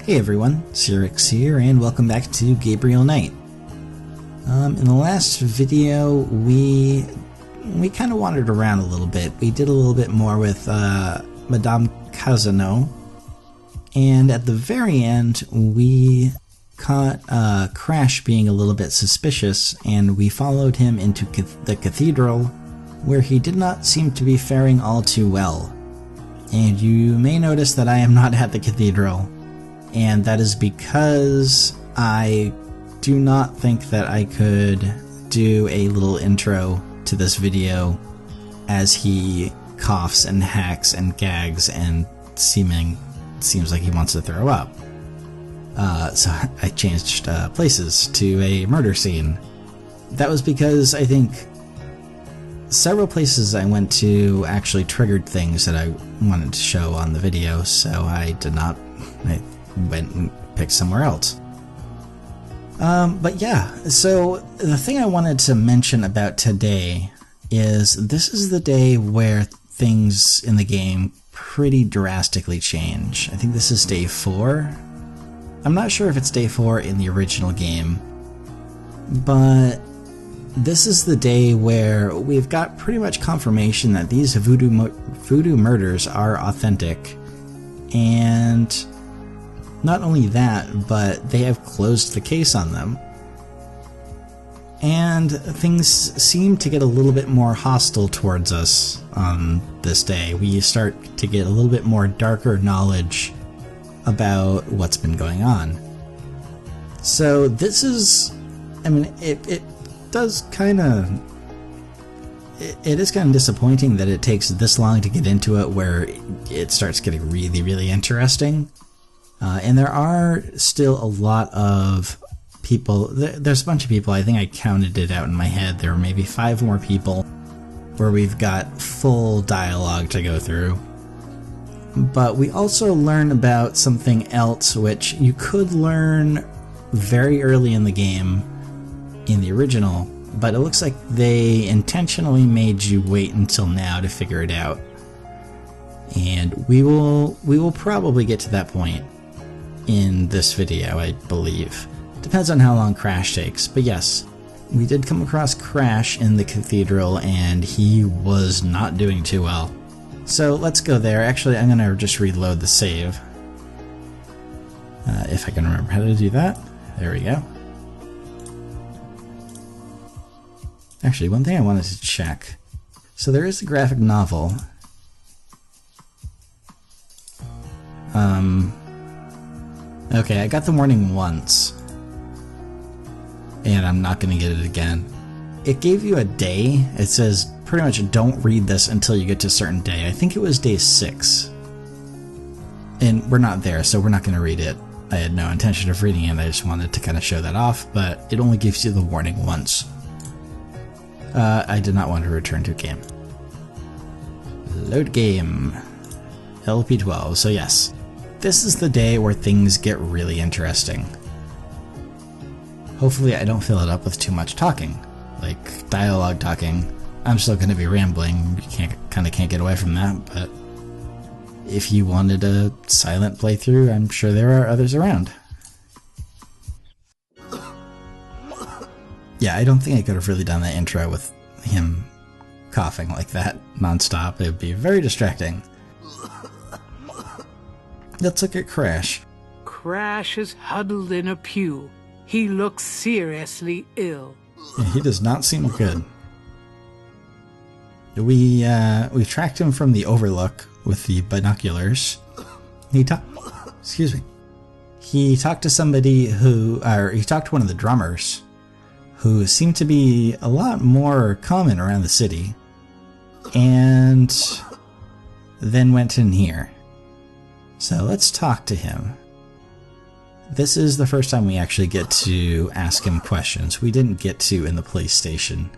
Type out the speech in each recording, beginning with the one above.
Hey everyone, Cyrix here, and welcome back to Gabriel Knight. In the last video, we kind of wandered around a little bit. We did a little bit more with Madame Casino, and at the very end, we caught Crash being a little bit suspicious, and we followed him into the cathedral, where he did not seem to be faring all too well. And you may notice that I am not at the cathedral. And that is because I do not think that I could do a little intro to this video as he coughs and hacks and gags and seems like he wants to throw up. So I changed places to a murder scene. That was because I think several places I went to actually triggered things that I wanted to show on the video, so I went and picked somewhere else. But yeah, so the thing I wanted to mention about today is this is the day where things in the game pretty drastically change. I think this is day 4. I'm not sure if it's day 4 in the original game, but this is the day where we've got pretty much confirmation that these voodoo murders are authentic, and not only that, but they have closed the case on them. And things seem to get a little bit more hostile towards us on this day. We start to get a little bit more darker knowledge about what's been going on. So this is, I mean, it does kind of, it is kind of disappointing that it takes this long to get into it, where it starts getting really, really interesting. And there are still a lot of people. There's a bunch of people. I think I counted it out in my head. There are maybe 5 more people where we've got full dialogue to go through. But we also learn about something else, which you could learn very early in the game in the original, but it looks like they intentionally made you wait until now to figure it out. And we will probably get to that point in this video, I believe. Depends on how long Crash takes, but yes, we did come across Crash in the cathedral, and he was not doing too well. So let's go there. Actually, I'm gonna just reload the save. If I can remember how to do that. There we go. Actually, one thing I wanted to check. So there is a graphic novel. Okay, I got the warning once, and I'm not going to get it again. It gave you a day. It says pretty much don't read this until you get to a certain day. I think it was day 6. And we're not there, so we're not going to read it. I had no intention of reading it. I just wanted to kind of show that off, but it only gives you the warning once. I did not want to return to game. Load game. LP12, so yes. This is the day where things get really interesting. Hopefully I don't fill it up with too much talking, like dialogue talking. I'm still going to be rambling, you kind of can't get away from that, but if you wanted a silent playthrough, I'm sure there are others around. Yeah, I don't think I could have really done that intro with him coughing like that nonstop. It would be very distracting. Let's look at Crash. Crash is huddled in a pew. He looks seriously ill. Yeah, he does not seem good. We tracked him from the Overlook with the binoculars. He talked to somebody he talked to one of the drummers, who seemed to be a lot more common around the city, and then went in here. So let's talk to him. This is the first time we actually get to ask him questions. We didn't get to in the police station.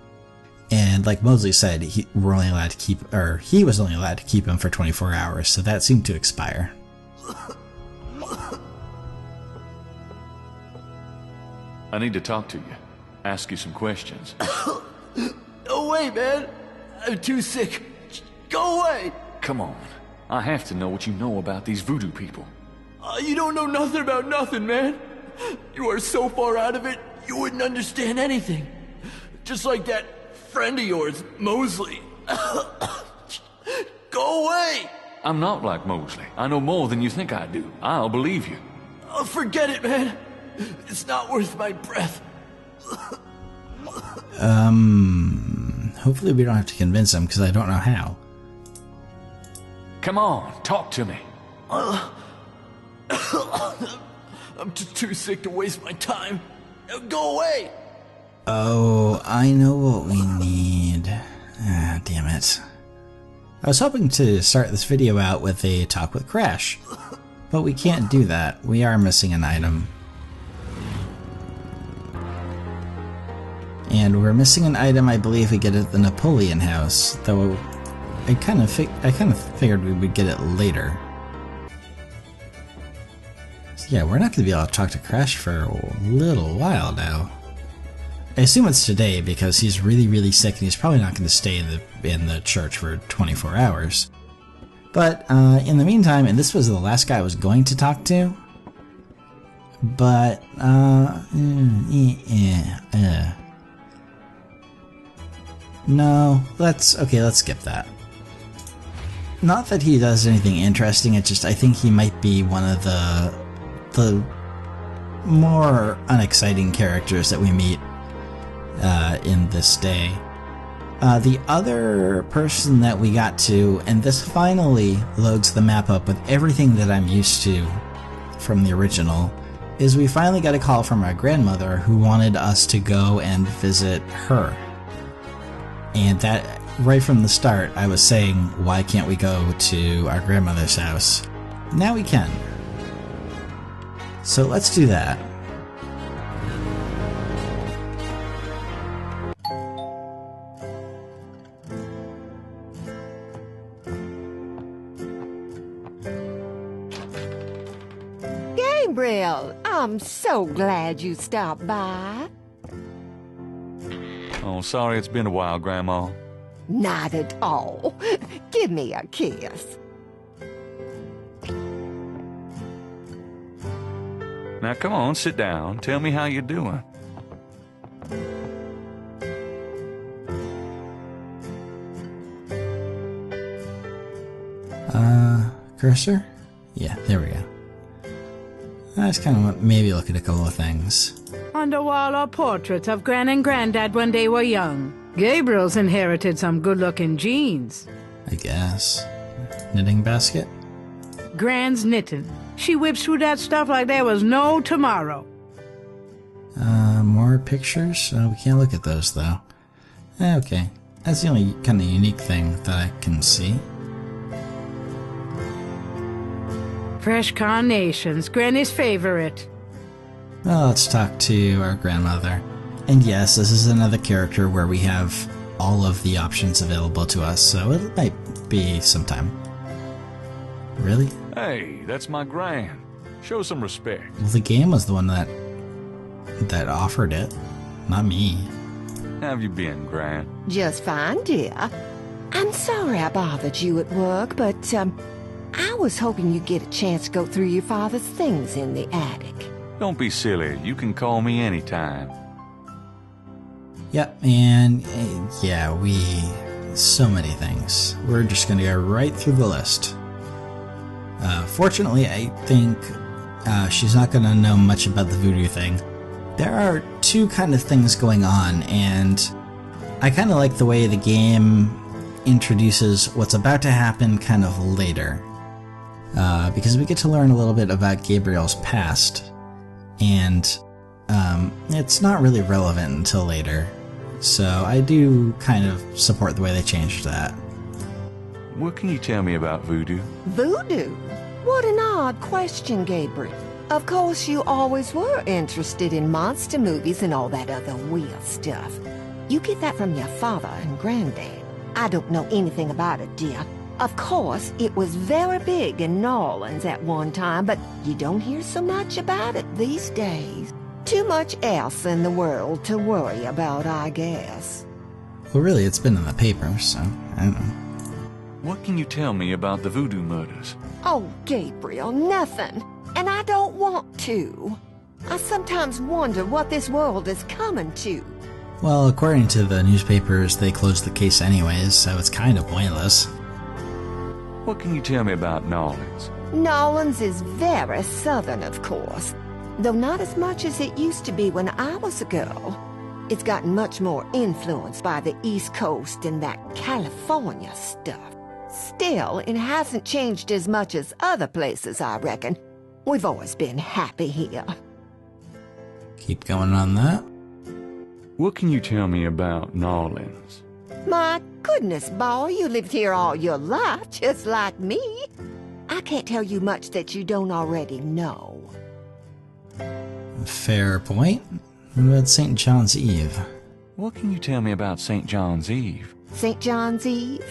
And like Mosley said, he was only allowed to keep him for 24 hours, so that seemed to expire. I need to talk to you. Ask you some questions. No way, man. I'm too sick. Go away. Come on. I have to know what you know about these voodoo people. You don't know nothing about nothing, man. You are so far out of it, you wouldn't understand anything. Just like that friend of yours, Mosley. Go away! I'm not like Mosley. I know more than you think I do. I'll believe you. Oh, forget it, man. It's not worth my breath. Hopefully we don't have to convince him, because I don't know how. Come on, talk to me. I'm too sick to waste my time. Go away! Oh, I know what we need. Ah, damn it. I was hoping to start this video out with a talk with Crash, but we can't do that. We are missing an item. And we're missing an item I believe we get at the Napoleon house, though I kind of figured we would get it later. So yeah, we're not going to be able to talk to Crash for a little while now. I assume it's today because he's really, really sick and he's probably not going to stay in the church for 24 hours. But in the meantime, and this was the last guy I was going to talk to, but no, let's skip that. Not that he does anything interesting, it's just I think he might be one of the more unexciting characters that we meet in this day. The other person that we got to, and this finally loads the map up with everything that I'm used to from the original, is we finally got a call from our grandmother who wanted us to go and visit her. And that, right from the start, I was saying, why can't we go to our grandmother's house? Now we can. So let's do that. Gabriel, I'm so glad you stopped by. Oh, sorry it's been a while, Grandma. Not at all. Give me a kiss. Now come on, sit down. Tell me how you're doing. Cursor? Yeah, there we go. I just kind of maybe look at a couple of things. On the wall are portraits of Gran and Granddad when they were young. Gabriel's inherited some good-looking genes. I guess. Knitting basket? Gran's knitting. She whips through that stuff like there was no tomorrow. More pictures? We can't look at those, though. Okay. That's the only kind of unique thing that I can see. Fresh carnations, Granny's favorite. Well, let's talk to our grandmother. And yes, this is another character where we have all of the options available to us, so it might be some time. Really? Hey, that's my Gran. Show some respect. Well, the game was the one that offered it, not me. How have you been, Gran? Just fine, dear. I'm sorry I bothered you at work, but, I was hoping you'd get a chance to go through your father's things in the attic. Don't be silly. You can call me anytime. Yep, and yeah, so many things. We're just gonna go right through the list. Fortunately, I think she's not gonna know much about the voodoo thing. There are two kind of things going on, and I kind of like the way the game introduces what's about to happen kind of later. Because we get to learn a little bit about Gabriel's past, and it's not really relevant until later. So I do kind of support the way they changed that. What can you tell me about voodoo? Voodoo? What an odd question, Gabriel. Of course, you always were interested in monster movies and all that other weird stuff. You get that from your father and Granddad. I don't know anything about it, dear. Of course, it was very big in New Orleans at one time, but you don't hear so much about it these days. Too much else in the world to worry about, I guess. Well, really, it's been in the paper, so I don't know. What can you tell me about the voodoo murders? Oh, Gabriel, nothing. And I don't want to. I sometimes wonder what this world is coming to. Well, according to the newspapers, they closed the case anyways, so it's kind of pointless. What can you tell me about Nolans? Nolans is very southern, of course, though not as much as it used to be when I was a girl. It's gotten much more influenced by the East Coast and that California stuff. Still, it hasn't changed as much as other places, I reckon. We've always been happy here. Keep going on that. What can you tell me about Nolans? My goodness, boy, you lived here all your life, just like me. I can't tell you much that you don't already know. Fair point. What about St. John's Eve? What can you tell me about St. John's Eve? St. John's Eve?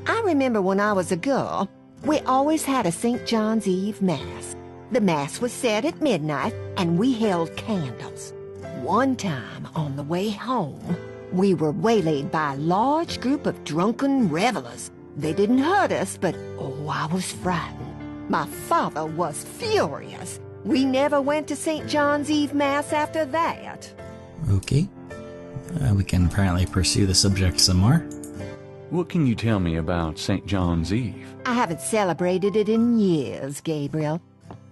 I remember when I was a girl, we always had a St. John's Eve Mass. The Mass was said at midnight, and we held candles. One time, on the way home, we were waylaid by a large group of drunken revelers. They didn't hurt us, but oh, I was frightened. My father was furious. We never went to St. John's Eve Mass after that. Okay. We can apparently pursue the subject some more. What can you tell me about St. John's Eve? I haven't celebrated it in years, Gabriel.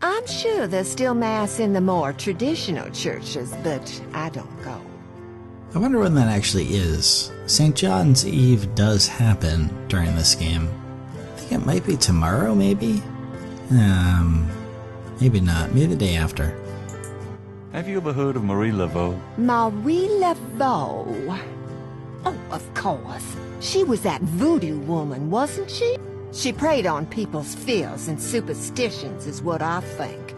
I'm sure there's still Mass in the more traditional churches, but I don't go. I wonder when that actually is. St. John's Eve does happen during this game. I think it might be tomorrow, maybe? Maybe not. Maybe the day after. Have you ever heard of Marie Laveau? Marie Laveau. Oh, of course. She was that voodoo woman, wasn't she? She preyed on people's fears and superstitions, is what I think.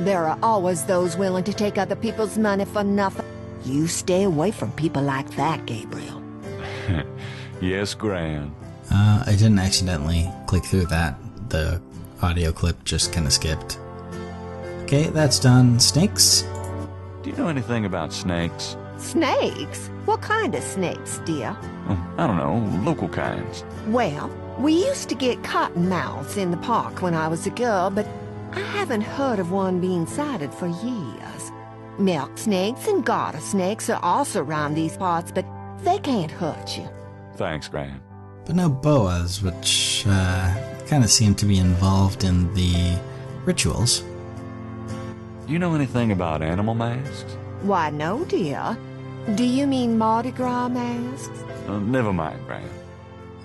There are always those willing to take other people's money for nothing. You stay away from people like that, Gabriel. Yes, Gran. I didn't accidentally click through that. The audio clip just kind of skipped. Okay, that's done. Snakes? Do you know anything about snakes? Snakes? What kind of snakes, dear? I don't know, local kinds. Well, we used to get cottonmouths in the park when I was a girl, but I haven't heard of one being sighted for years. Milk snakes and garter snakes are also around these parts, but they can't hurt you. Thanks, Gran. But no boas, which kind of seem to be involved in the rituals. Do you know anything about animal masks? Why, no, dear. Do you mean Mardi Gras masks? Never mind, Gran.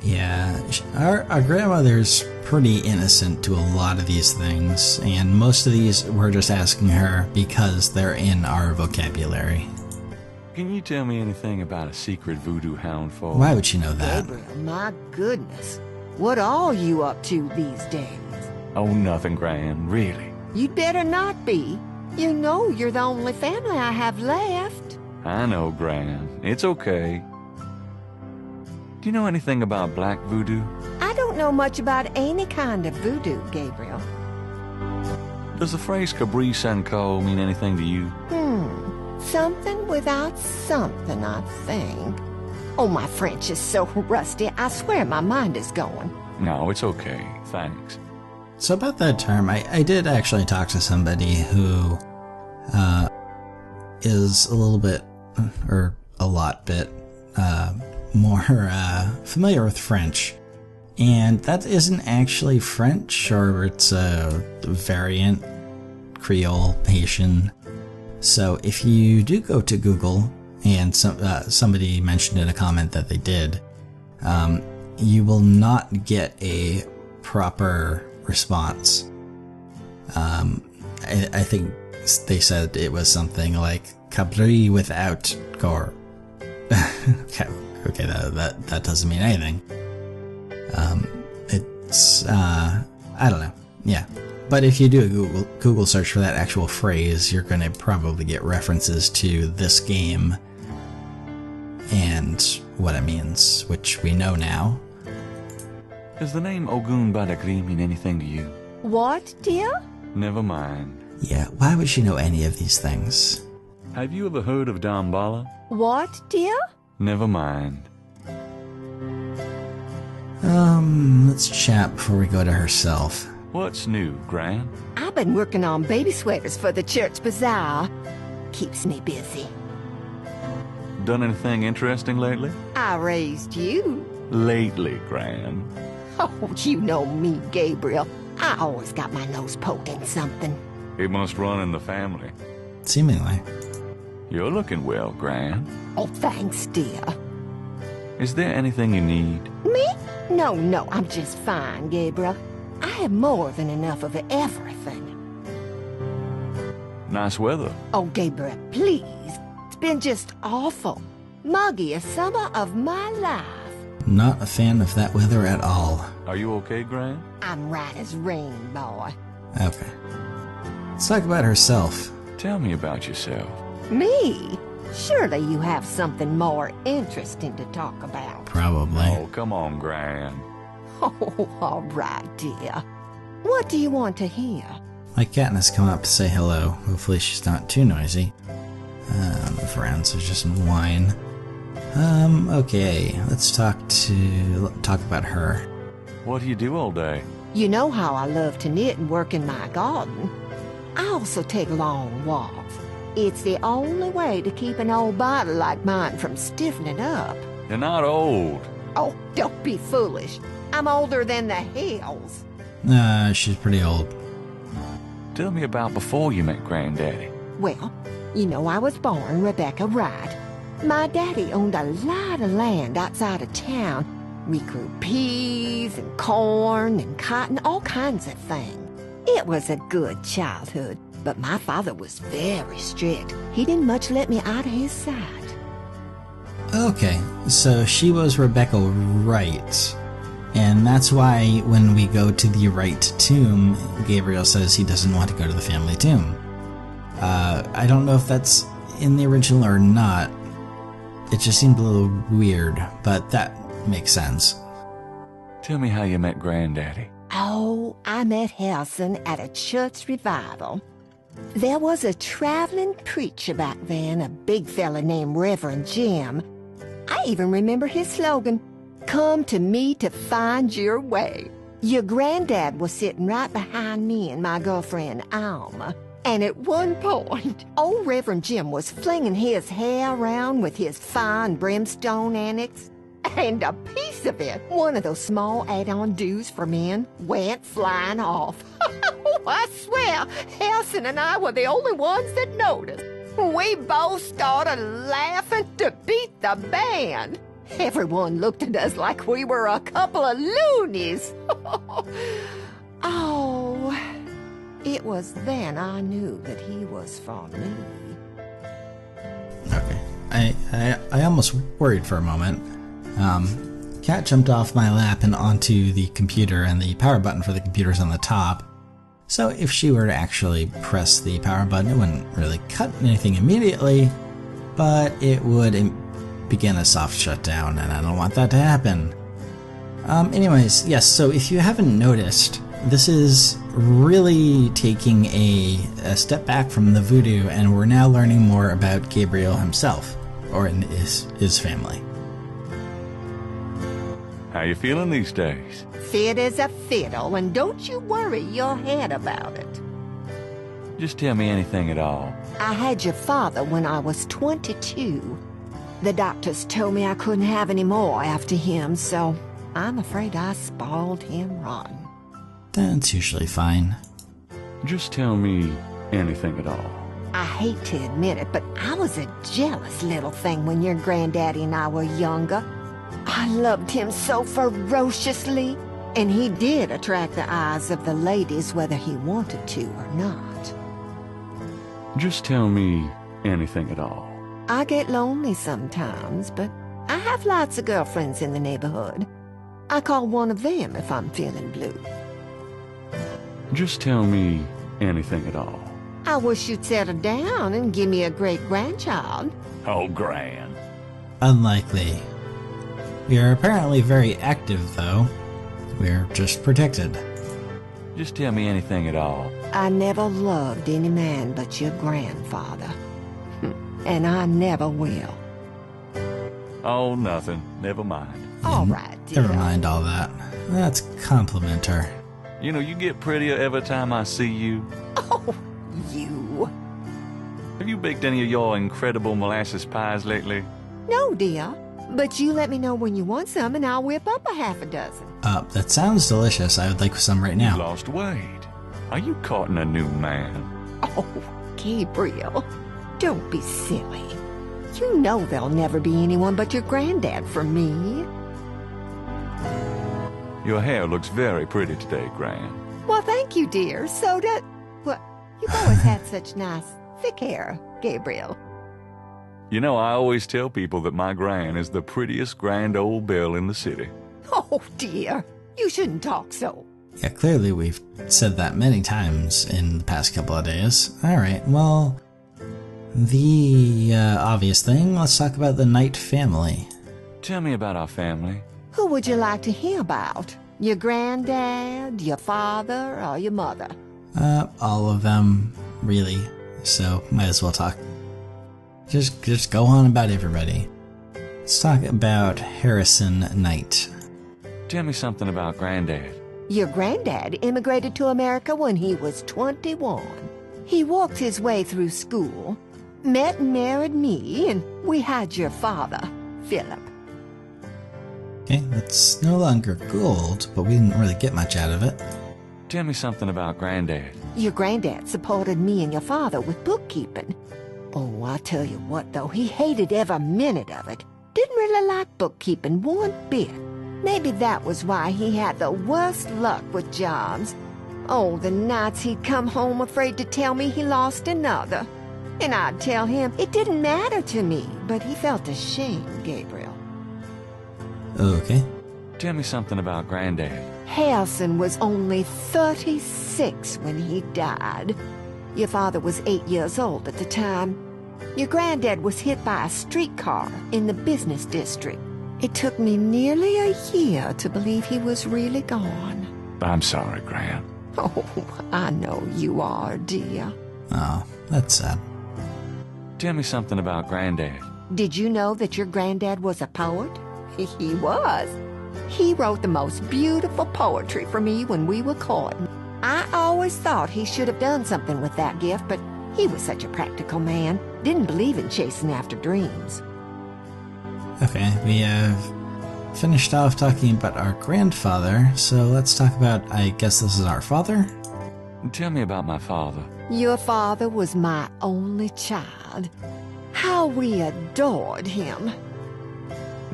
Yeah, our grandmother's pretty innocent to a lot of these things, and most of these we're just asking her because they're in our vocabulary. Can you tell me anything about a secret voodoo hound for? Why would she know that? Gabriel, my goodness. What are you up to these days? Oh, nothing, Gran, really. You'd better not be. You know you're the only family I have left. I know, Gran. It's okay. Do you know anything about black voodoo? I don't know much about any kind of voodoo, Gabriel. Does the phrase Cabri Sanko mean anything to you? Something without something, I think. Oh, my French is so rusty, I swear my mind is going. No, it's okay. Thanks. So about that term, I did actually talk to somebody who is a little bit, or a lot bit, more familiar with French. And that isn't actually French, or it's a variant, Creole, Haitian. So if you do go to Google, and somebody mentioned in a comment that they did, you will not get a proper response. I think they said it was something like Cabri without gore. Okay, that doesn't mean anything. It's I don't know. Yeah, but if you do a Google search for that actual phrase, you're going to probably get references to this game and what it means, which we know now. Does the name Ogun Badagri mean anything to you? What, dear? Never mind. Yeah, why would she know any of these things? Have you ever heard of Damballa? What, dear? Never mind. Let's chat before we go to herself. What's new, Gran? I've been working on baby sweaters for the church bazaar. Keeps me busy. Done anything interesting lately? I raised you. Lately, Gran. Oh, you know me, Gabriel. I always got my nose poked in something. It must run in the family. Seemingly. You're looking well, Gran. Oh, thanks, dear. Is there anything you need? Me? No, I'm just fine, Gabriel. I have more than enough of everything. Nice weather. Oh, Gabriel, please. It's been just awful. Muggiest summer of my life. Not a fan of that weather at all. Are you okay, Gran? I'm right as rain, boy. Okay. Let's talk about herself. Tell me about yourself. Me? Surely you have something more interesting to talk about. Probably. Oh, come on, Gran. Oh, all right, dear. What do you want to hear? My cat has come up to say hello. Hopefully she's not too noisy. Friends are just whine. Okay, let's talk about her. What do you do all day? You know how I love to knit and work in my garden. I also take long walks. It's the only way to keep an old body like mine from stiffening up. You're not old. Oh, don't be foolish. I'm older than the hills. She's pretty old. Tell me about before you met Granddaddy. Well, you know I was born Rebecca Wright. My daddy owned a lot of land outside of town. We grew peas and corn and cotton, all kinds of things. It was a good childhood, but my father was very strict. He didn't much let me out of his sight. Okay, so she was Rebecca Wright. And that's why when we go to the Wright tomb, Gabriel says he doesn't want to go to the family tomb. I don't know if that's in the original or not. It just seemed a little weird, but that makes sense. Tell me how you met Granddaddy. Oh, I met Harrison at a church revival. There was a traveling preacher back then, a big fella named Reverend Jim. I even remember his slogan, "Come to me to find your way." Your granddad was sitting right behind me and my girlfriend, Alma. And at one point, old Reverend Jim was flinging his hair around with his fine brimstone annex. And a piece of it, one of those small add-on do's for men, went flying off. I swear, Harrison and I were the only ones that noticed. We both started laughing to beat the band. Everyone looked at us like we were a couple of loonies. Oh, it was then I knew that he was for me. Okay, I almost worried for a moment. Cat jumped off my lap and onto the computer, and the power button for the computer's on the top. So if she were to actually press the power button, it wouldn't really cut anything immediately, but it would begin a soft shutdown, and I don't want that to happen. Anyways, yes, so if you haven't noticed, this is really taking a step back from the voodoo, and we're now learning more about Gabriel himself, or in his family. How you feeling these days? Fit as a fiddle, and don't you worry your head about it. Just tell me anything at all. I had your father when I was 22. The doctors told me I couldn't have any more after him, so I'm afraid I spoiled him rotten. That's usually fine. Just tell me anything at all. I hate to admit it, but I was a jealous little thing when your granddaddy and I were younger. I loved him so ferociously, and he did attract the eyes of the ladies whether he wanted to or not. Just tell me anything at all. I get lonely sometimes, but I have lots of girlfriends in the neighborhood. I call one of them if I'm feeling blue. Just tell me anything at all. I wish you'd settle down and give me a great-grandchild. Oh, Gran. Unlikely. We are apparently very active, though. We're just protected. Just tell me anything at all. I never loved any man but your grandfather. And I never will. Oh, nothing. Never mind. All right, dear. Never mind all that. Let's compliment her. You know, you get prettier every time I see you. Oh, you. Have you baked any of your incredible molasses pies lately? No, dear. But you let me know when you want some and I'll whip up a half a dozen. That sounds delicious. I would like some right You now. lost weight. Are you courting a new man? Oh, Gabriel, don't be silly. You know there'll never be anyone but your granddad for me. Your hair looks very pretty today, Gran. Well, thank you, dear. So does... Well, you've always had such nice, thick hair, Gabriel. You know, I always tell people that my Gran is the prettiest grand old belle in the city. Oh, dear. You shouldn't talk so. Yeah, clearly we've said that many times in the past couple of days. Alright, well, the obvious thing, let's talk about the Knight family. Tell me about our family. Who would you like to hear about? Your granddad, your father, or your mother? All of them, really. So, might as well talk. Just go on about everybody. Let's talk about Harrison Knight. Tell me something about Granddad. Your granddad immigrated to America when he was 21. He walked his way through school, met and married me, and we had your father, Philip. Okay, that's no longer gold, but we didn't really get much out of it. Tell me something about Granddad. Your granddad supported me and your father with bookkeeping. Oh, I tell you what, though, he hated every minute of it. Didn't really like bookkeeping one bit. Maybe that was why he had the worst luck with jobs. Oh, the nights he'd come home afraid to tell me he lost another. And I'd tell him it didn't matter to me, but he felt ashamed, Gabriel. Okay. Tell me something about Granddad. Harrison was only 36 when he died. Your father was 8 years old at the time. Your granddad was hit by a streetcar in the business district. It took me nearly a year to believe he was really gone. I'm sorry, Gran. Oh, I know you are, dear. Oh, that's sad. Tell me something about Granddad. Did you know that your granddad was a poet? He was. He wrote the most beautiful poetry for me when we were courting. I always thought he should have done something with that gift, but he was such a practical man. Didn't believe in chasing after dreams. Okay, we have finished off talking about our grandfather, so let's talk about, I guess this is our father? Tell me about my father. Your father was my only child. How we adored him.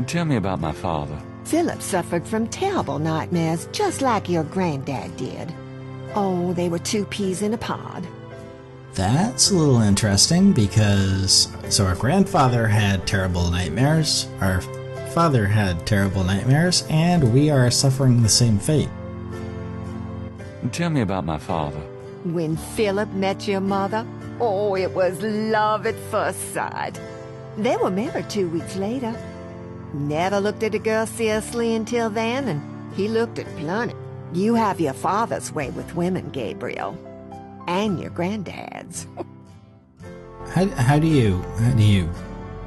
Tell me about my father. Philip suffered from terrible nightmares, just like your granddad did. Oh, they were two peas in a pod. That's a little interesting because, so our grandfather had terrible nightmares, our father had terrible nightmares, and we are suffering the same fate. Tell me about my father. When Philip met your mother, oh, it was love at first sight. They were married 2 weeks later. Never looked at a girl seriously until then, and he looked at plenty. You have your father's way with women, Gabriel. And your granddad's. How do you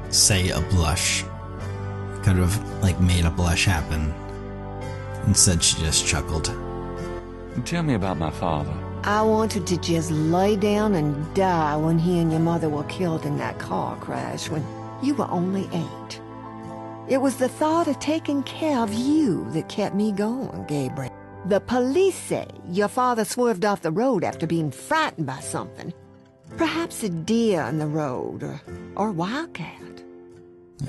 say a blush? Could have, like, made a blush happen. Instead, she just chuckled. Tell me about my father. I wanted to just lay down and die when he and your mother were killed in that car crash when you were only 8. It was the thought of taking care of you that kept me going, Gabriel. The police say your father swerved off the road after being frightened by something. Perhaps a deer in the road, or a wildcat.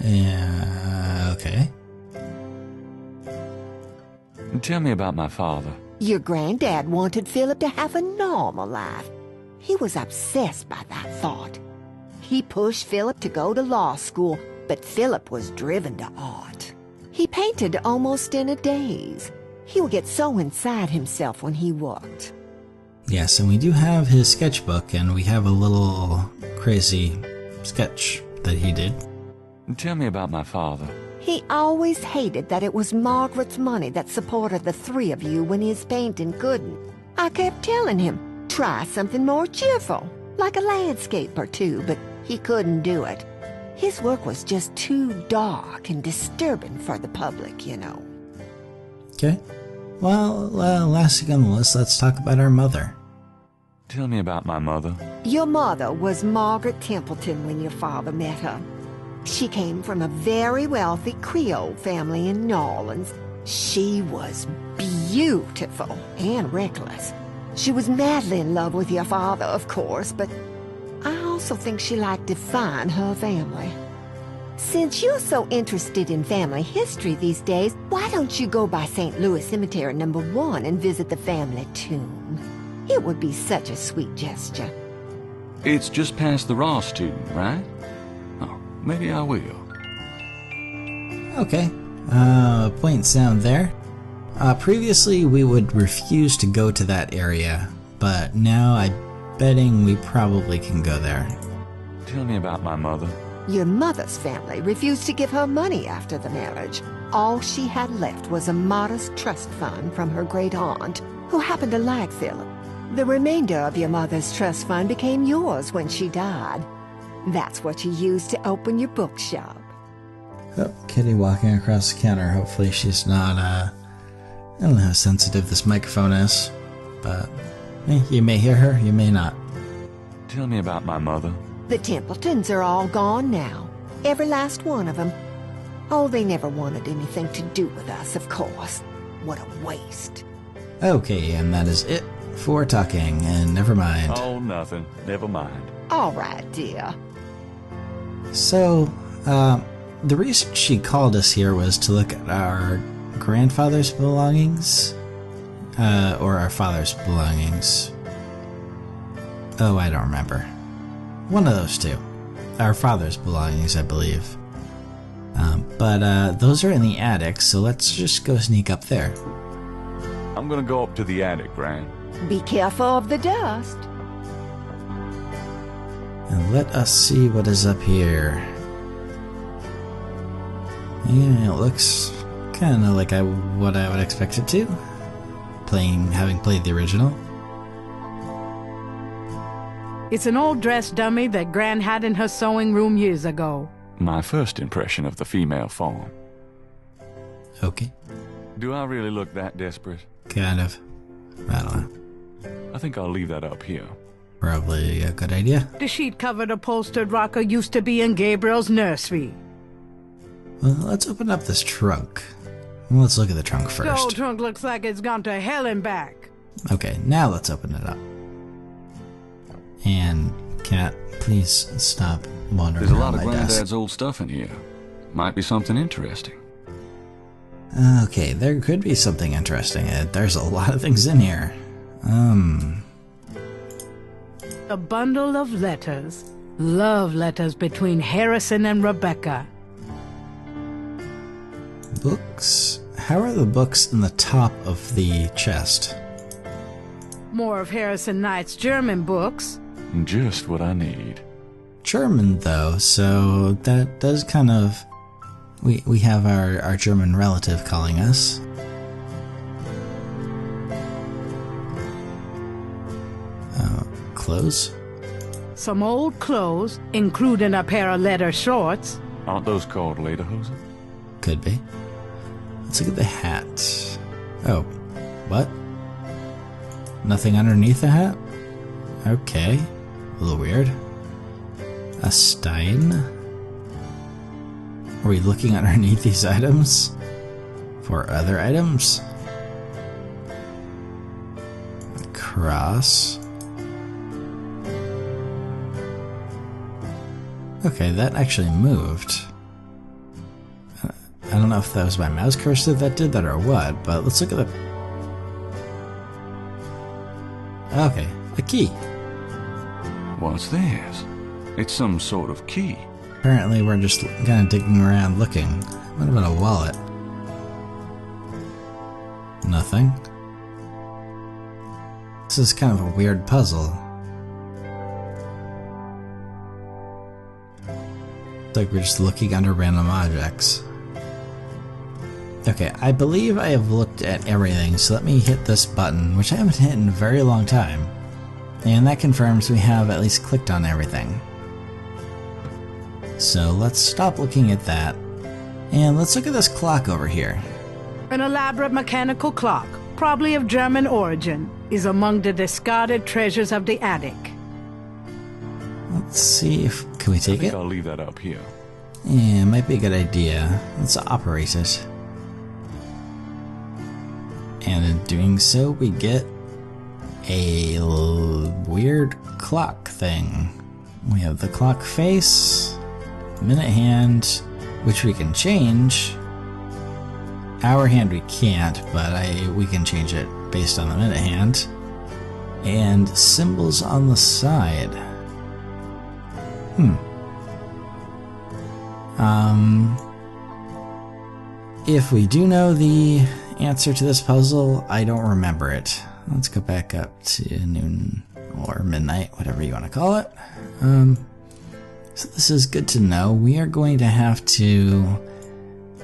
Yeah, okay. Tell me about my father. Your granddad wanted Philip to have a normal life. He was obsessed by that thought. He pushed Philip to go to law school, but Philip was driven to art. He painted almost in a daze. He would get so inside himself when he worked. Yes, and we do have his sketchbook, and we have a little crazy sketch that he did. Tell me about my father. He always hated that it was Margaret's money that supported the 3 of you when his painting couldn't. I kept telling him, try something more cheerful, like a landscape or two, but he couldn't do it. His work was just too dark and disturbing for the public, you know. Okay. Well, last thing on the list, let's talk about our mother. Tell me about my mother. Your mother was Margaret Templeton when your father met her. She came from a very wealthy Creole family in New Orleans. She was beautiful and reckless. She was madly in love with your father, of course, but I also think she liked to find her family. Since you're so interested in family history these days, why don't you go by St. Louis Cemetery No. 1 and visit the family tomb? It would be such a sweet gesture. It's just past the Ross tomb, right? Oh, maybe I will. Okay, point sound there. Previously we would refuse to go to that area, but now I'm betting we probably can go there. Tell me about my mother. Your mother's family refused to give her money after the marriage. All she had left was a modest trust fund from her great aunt, who happened to like Philip. The remainder of your mother's trust fund became yours when she died. That's what you used to open your bookshop. Oh, kitty walking across the counter. Hopefully she's not, I don't know how sensitive this microphone is, but you may hear her, you may not. Tell me about my mother. The Templetons are all gone now. Every last one of them. Oh, they never wanted anything to do with us, of course. What a waste. Okay, and that is it for talking, and never mind. Oh, nothing. Never mind. All right, dear. So, the reason she called us here was to look at our grandfather's belongings, or our father's belongings. Oh, I don't remember. One of those two. Our father's belongings, I believe. But those are in the attic, so let's just go sneak up there. I'm gonna go up to the attic, Gran. Be careful of the dust. And let us see what is up here. Yeah, it looks kind of like what I would expect it to. Having played the original. It's an old dress dummy that Gran had in her sewing room years ago. My first impression of the female form. Okay. Do I really look that desperate? Kind of. I don't know. I think I'll leave that up here. Probably a good idea. The sheet-covered upholstered rocker used to be in Gabriel's nursery. Well, let's open up this trunk. Let's look at the trunk The old first. trunk looks like it's gone to hell and back. Okay, now let's open it up. And, cat, please stop wandering There's a lot around of my desk. Granddad's old stuff in here. Might be something interesting. Okay, there could be something interesting. There's a lot of things in here. A bundle of letters. Love letters between Harrison and Rebecca. Books? How are the books in the top of the chest? More of Harrison Knight's German books. Just what I need. German, though, so that does kind of... We have our German relative calling us. Clothes? Some old clothes, including a pair of leather shorts. Aren't those called lederhosen? Could be. Let's look at the hat. Oh, what? Nothing underneath the hat? Okay. A little weird. A stein? Are we looking underneath these items? For other items? A cross. Okay, that actually moved. I don't know if that was my mouse cursor that did that or what, but let's look at the... Okay, a key. What's this? It's some sort of key. Apparently we're just kind of digging around looking. What about a wallet? Nothing. This is kind of a weird puzzle. It's like we're just looking under random objects. Okay, I believe I have looked at everything, so let me hit this button, which I haven't hit in a very long time. And that confirms we have at least clicked on everything. So let's stop looking at that, and let's look at this clock over here. An elaborate mechanical clock, probably of German origin, is among the discarded treasures of the attic. Let's see if... Can we I take think it? I'll leave that up here. Yeah, might be a good idea. Let's operate it. And in doing so, we get a weird clock thing. We have the clock face, minute hand, which we can change. Hour hand we can't, but we can change it based on the minute hand. And symbols on the side. If we do know the answer to this puzzle, I don't remember it. Let's go back up to noon or midnight, whatever you want to call it. So this is good to know. We are going to have to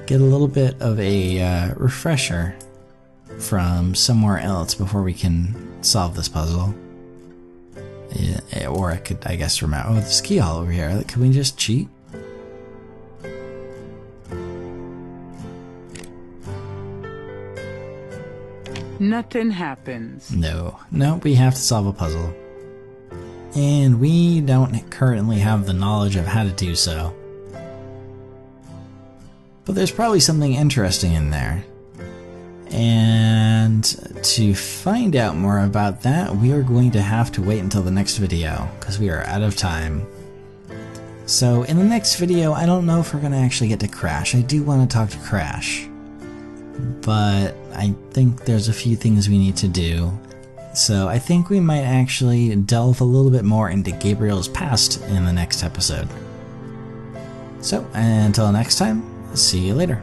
get a little bit of a refresher from somewhere else before we can solve this puzzle. Or I could, I guess, remember. Oh, there's a key hole over here. Can we just cheat? Nothing happens. No, we have to solve a puzzle. And we don't currently have the knowledge of how to do so. But there's probably something interesting in there. And to find out more about that, we are going to have to wait until the next video, because we are out of time. So in the next video, I don't know if we're going to actually get to Crash. I do want to talk to Crash. But I think there's a few things we need to do. So I think we might actually delve a little bit more into Gabriel's past in the next episode. So until next time, see you later.